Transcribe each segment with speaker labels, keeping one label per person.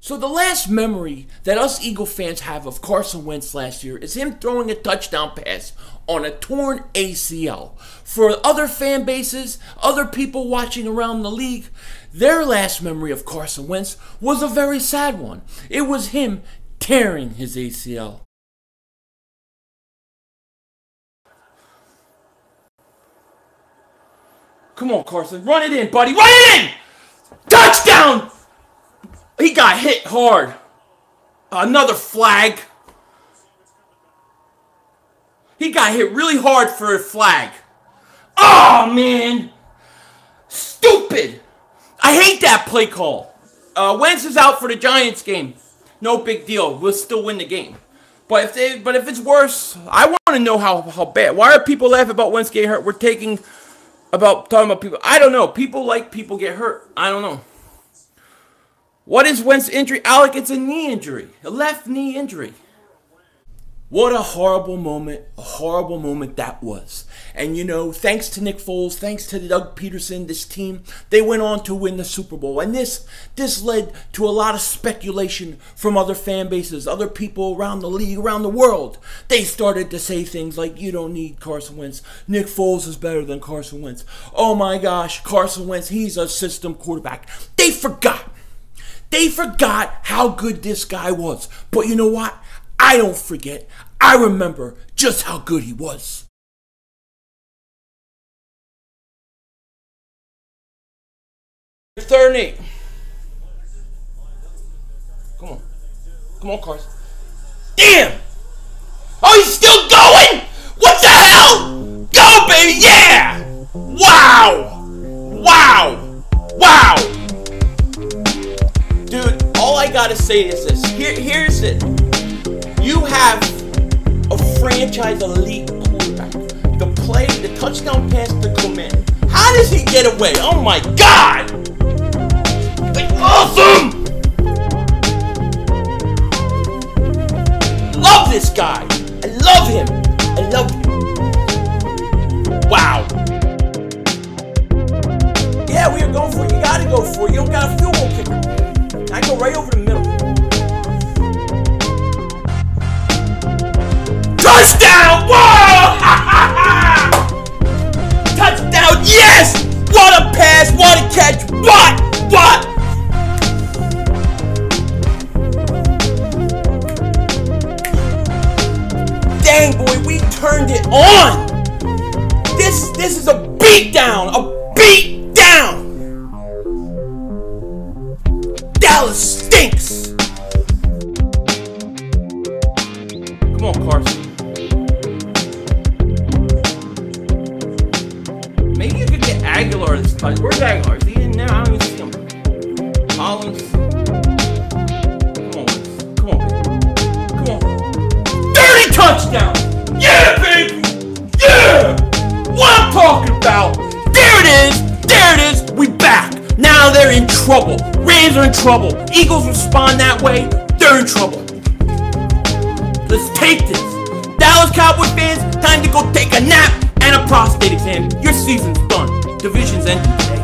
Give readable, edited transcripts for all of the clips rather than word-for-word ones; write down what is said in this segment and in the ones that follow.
Speaker 1: So the last memory that us Eagle fans have of Carson Wentz last year is him throwing a touchdown pass on a torn ACL. For other fan bases, other people watching around the league, their last memory of Carson Wentz was a very sad one. It was him tearing his ACL. Come on, Carson. Run it in, buddy. Run it in! Touchdown! He got hit hard. Another flag. He got hit really hard for a flag. Oh, man. Stupid. I hate that play call. Wentz is out for the Giants game. No big deal. We'll still win the game. But if it's worse, I want to know how bad. Why are people laughing about Wentz getting hurt? We're talking about people. I don't know. People like people get hurt. I don't know. What is Wentz's injury? Alec, it's a knee injury. A left knee injury. What a horrible moment that was. And you know, thanks to Nick Foles, thanks to Doug Peterson, this team, they went on to win the Super Bowl. And this led to a lot of speculation from other fan bases, other people around the league, around the world. They started to say things like, you don't need Carson Wentz. Nick Foles is better than Carson Wentz. Oh my gosh, Carson Wentz, he's a system quarterback. They forgot. They forgot how good this guy was. But you know what? I don't forget. I remember just how good he was. Third and 8. Come on. Come on, Carson. Damn! Oh, he's still going? What the hell? Go, baby! Yeah! Wow! Wow! Wow! Dude, all I gotta say is this. Here's it. You have a franchise elite quarterback. The touchdown pass to Clement. How does he get away? Oh my God! Like, awesome! Love this guy. I love him. I love him. Wow. Yeah, we are going for it. You gotta go for it. You don't got a field goal kicker. I go right over the middle. Touchdown! Whoa! Touchdown! Yes! What a pass! What a catch! What? Dang, boy, we turned it on! This is a beatdown! A beatdown! Dallas stinks! Come on, Carson. Maybe you could get Aguilar this time. Where's Aguilar? Is he in there? I don't even see him. Collins. Come on, Wentz. Come on, baby. Come on. 30 touchdowns! Yeah, baby! Yeah! What I'm talking about! There it is! There it is! We back! Now they're in trouble. Rams are in trouble. Eagles respond that way. They're in trouble. Let's take this. Dallas Cowboys fans, time to go take a nap and a prostate exam. Your season's done. Division's ending today.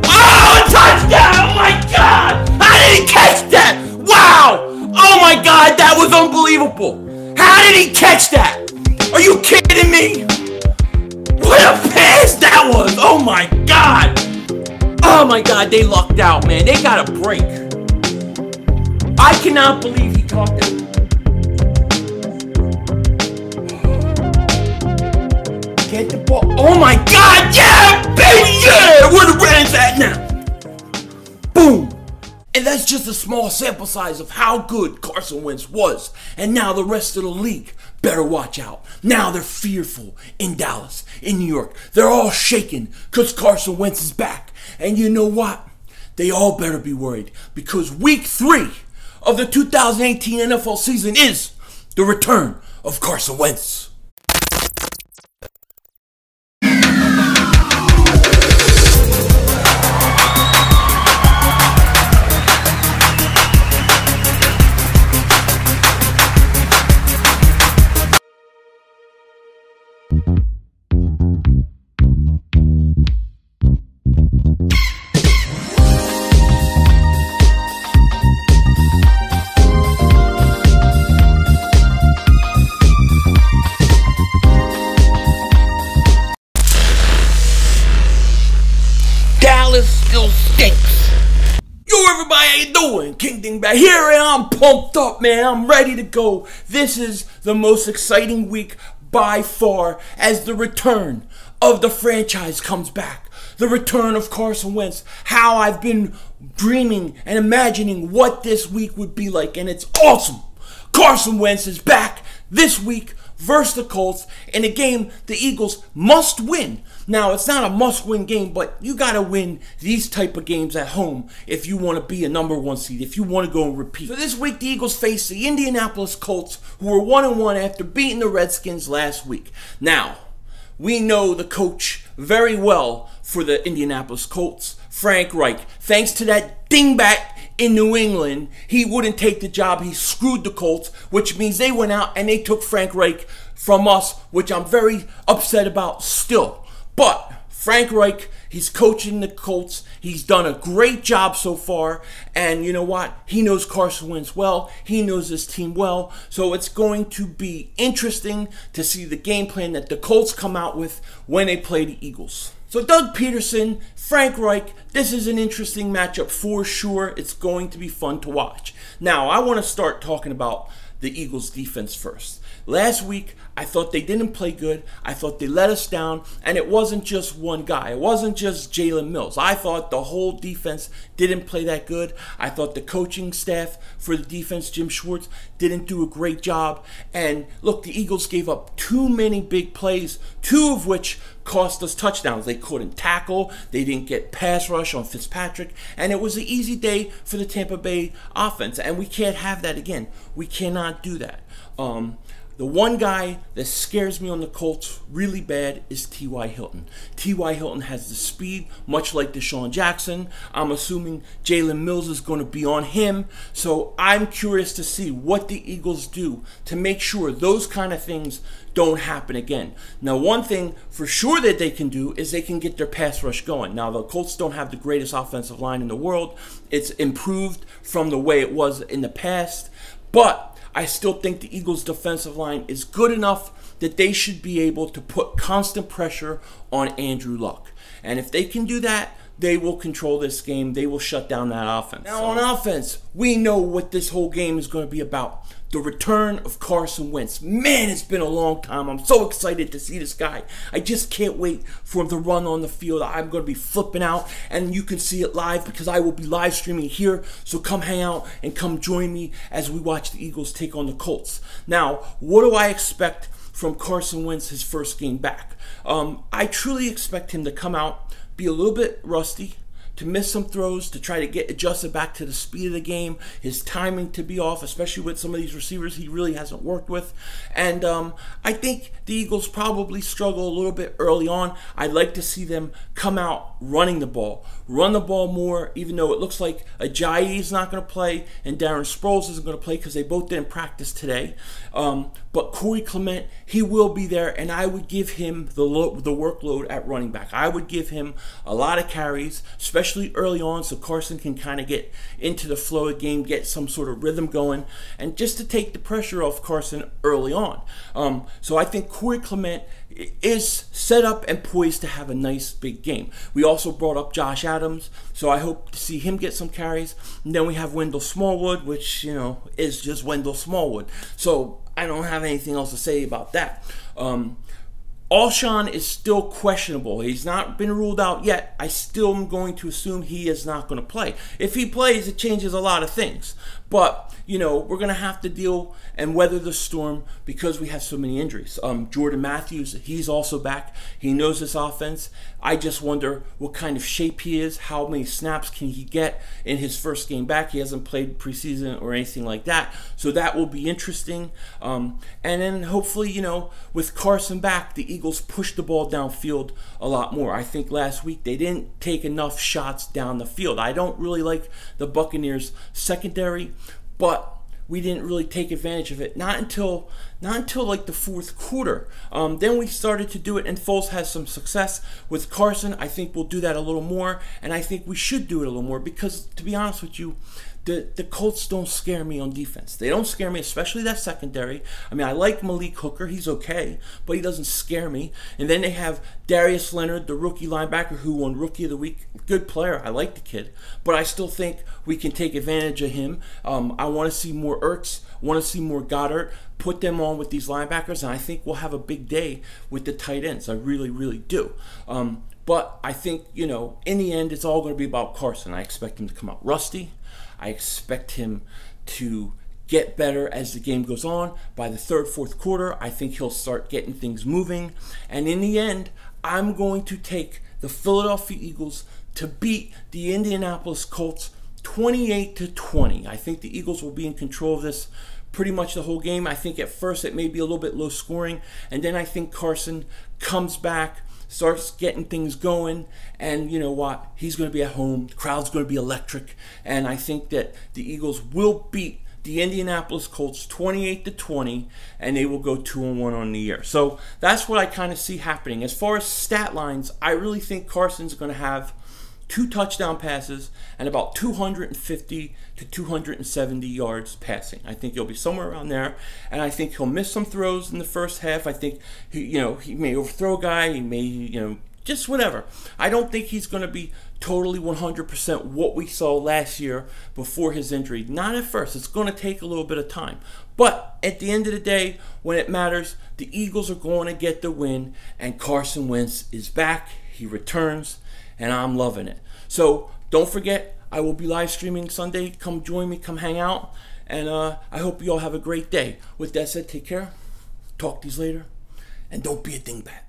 Speaker 1: Oh, a touchdown! Oh my God! How did he catch that? Wow! Oh my God, that was unbelievable. How did he catch that? Are you kidding me? What a pass that was! Oh my God! Oh my God, they lucked out, man. They got a break. I cannot believe he caught that. Get the ball. Oh my God, yeah, baby, yeah! Where the Rams at now? Boom! And that's just a small sample size of how good Carson Wentz was. And now the rest of the league better watch out. Now they're fearful in Dallas, in New York. They're all shaking because Carson Wentz is back. And you know what? They all better be worried because week 3 of the 2018 NFL season is the return of Carson Wentz. King Dingbat here, and I'm pumped up, man. I'm ready to go. This is the most exciting week by far as the return of the franchise comes back. The return of Carson Wentz. How I've been dreaming and imagining what this week would be like, and it's awesome. Carson Wentz is back this week versus the Colts in a game the Eagles must win. Now, it's not a must-win game, but you got to win these type of games at home if you want to be a #1 seed, if you want to go and repeat. So this week, the Eagles face the Indianapolis Colts, who were 1-1 after beating the Redskins last week. Now, we know the coach very well for the Indianapolis Colts, Frank Reich. Thanks to that dingbat in New England, he wouldn't take the job. He screwed the Colts, which means they went out and they took Frank Reich from us, which I'm very upset about still. But Frank Reich, he's coaching the Colts. He's done a great job so far. And you know what? He knows Carson Wentz well. He knows his team well. So it's going to be interesting to see the game plan that the Colts come out with when they play the Eagles. So Doug Peterson, Frank Reich, this is an interesting matchup for sure. It's going to be fun to watch. Now, I want to start talking about the Eagles defense first. Last week, I thought they didn't play good. I thought they let us down, and it wasn't just one guy. It wasn't just Jalen Mills. I thought the whole defense didn't play that good. I thought the coaching staff for the defense, Jim Schwartz, didn't do a great job. And look, the Eagles gave up too many big plays, 2 of which cost us touchdowns. They couldn't tackle. They didn't get pass rush on Fitzpatrick. And it was an easy day for the Tampa Bay offense. And we can't have that again. We cannot do that. The one guy that scares me on the Colts really bad is T.Y. Hilton. T.Y. Hilton has the speed, much like Deshaun Jackson. I'm assuming Jalen Mills is going to be on him. So I'm curious to see what the Eagles do to make sure those kind of things don't happen again. Now, one thing for sure that they can do is they can get their pass rush going. Now, the Colts don't have the greatest offensive line in the world. It's improved from the way it was in the past. But I still think the Eagles' defensive line is good enough that they should be able to put constant pressure on Andrew Luck. And if they can do that, they will control this game. They will shut down that offense. Now, on offense, we know what this whole game is going to be about. The return of Carson Wentz. Man, it's been a long time. I'm so excited to see this guy. I just can't wait for him to run on the field. I'm going to be flipping out, and you can see it live because I will be live streaming here. So come hang out and come join me as we watch the Eagles take on the Colts. Now, what do I expect from Carson Wentz his first game back? I truly expect him to come out, be a little bit rusty, to miss some throws, to try to get adjusted back to the speed of the game, his timing to be off, especially with some of these receivers he really hasn't worked with. And I think the Eagles probably struggle a little bit early on. I'd like to see them come out running the ball. Run the ball more, even though it looks like Ajayi is not going to play and Darren Sproles isn't going to play because they both didn't practice today. But Corey Clement, he will be there, and I would give him the workload at running back. I would give him a lot of carries, especially early on, so Carson can kind of get into the flow of the game, get some sort of rhythm going, and just to take the pressure off Carson early on. So I think Corey Clement is set up and poised to have a nice big game. We also brought up Josh Adams, so I hope to see him get some carries. And then we have Wendell Smallwood, which, you know, is just Wendell Smallwood. So I don't have anything else to say about that. Alshon is still questionable. He's not been ruled out yet. I still am going to assume he is not going to play. If he plays, it changes a lot of things. But, you know, we're going to have to deal and weather the storm because we have so many injuries. Jordan Matthews, he's also back. He knows this offense. I just wonder what kind of shape he is. How many snaps can he get in his first game back? He hasn't played preseason or anything like that. So that will be interesting. And then hopefully, you know, with Carson back, the Eagles push the ball downfield a lot more. I think last week they didn't take enough shots down the field. I don't really like the Buccaneers secondary, but we didn't really take advantage of it. Not until like the fourth quarter. Then we started to do it, and Foles has some success with Carson. I think we'll do that a little more, and I think we should do it a little more because, to be honest with you, the Colts don't scare me on defense. They don't scare me, especially that secondary. I mean, I like Malik Hooker. He's okay, but he doesn't scare me. And then they have Darius Leonard, the rookie linebacker who won Rookie of the Week. Good player. I like the kid. But I still think we can take advantage of him. I want to see more Ertz. Want to see more Goddard. Put them on with these linebackers, and I think we'll have a big day with the tight ends. I really, really do. But I think, in the end, it's all going to be about Carson. I expect him to come out rusty. I expect him to get better as the game goes on. By the third, fourth quarter, I think he'll start getting things moving. And in the end, I'm going to take the Philadelphia Eagles to beat the Indianapolis Colts 28-20. I think the Eagles will be in control of this pretty much the whole game. I think at first it may be a little bit low scoring, and then I think Carson comes back, starts getting things going, and you know what? He's going to be at home. The crowd's going to be electric, and I think that the Eagles will beat the Indianapolis Colts 28-20, and they will go 2-1 on the year. So that's what I kind of see happening. As far as stat lines, I really think Carson's going to have 2 touchdown passes and about 250 to 270 yards passing. I think he'll be somewhere around there, and I think he'll miss some throws in the first half. I think he may overthrow a guy, he may, just whatever. I don't think he's going to be totally 100% what we saw last year before his injury. Not at first. It's going to take a little bit of time. But at the end of the day, when it matters, the Eagles are going to get the win, and Carson Wentz is back. He returns, and I'm loving it. So don't forget, I will be live streaming Sunday. Come join me, come hang out, and I hope you all have a great day. With that said, take care, talk to you later, and don't be a dingbat.